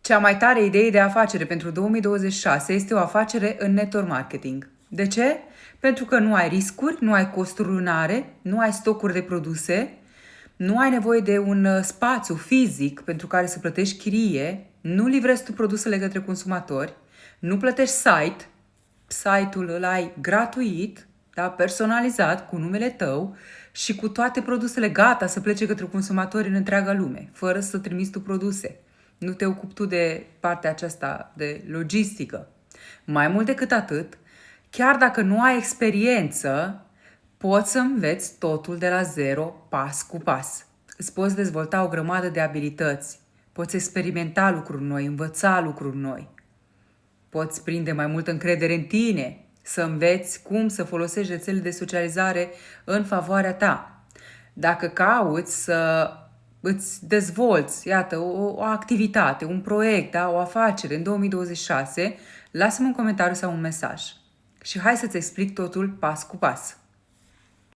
Cea mai tare idee de afacere pentru 2026 este o afacere în network marketing. De ce? Pentru că nu ai riscuri, nu ai costuri lunare, nu ai stocuri de produse, nu ai nevoie de un spațiu fizic pentru care să plătești chirie, nu livrezi tu produsele către consumatori, nu plătești site-ul îl ai gratuit, da, personalizat cu numele tău și cu toate produsele gata să plece către consumatori în întreaga lume, fără să trimiți tu produse. Nu te ocupi tu de partea aceasta de logistică. Mai mult decât atât, chiar dacă nu ai experiență, poți să înveți totul de la zero, pas cu pas. Îți poți dezvolta o grămadă de abilități, poți experimenta lucruri noi, învăța lucruri noi. Poți prinde mai multă încredere în tine, să înveți cum să folosești rețelele de socializare în favoarea ta. Dacă cauți să îți dezvolți, iată, o activitate, un proiect, da, o afacere în 2026, lasă-mă un comentariu sau un mesaj. Și hai să-ți explic totul pas cu pas.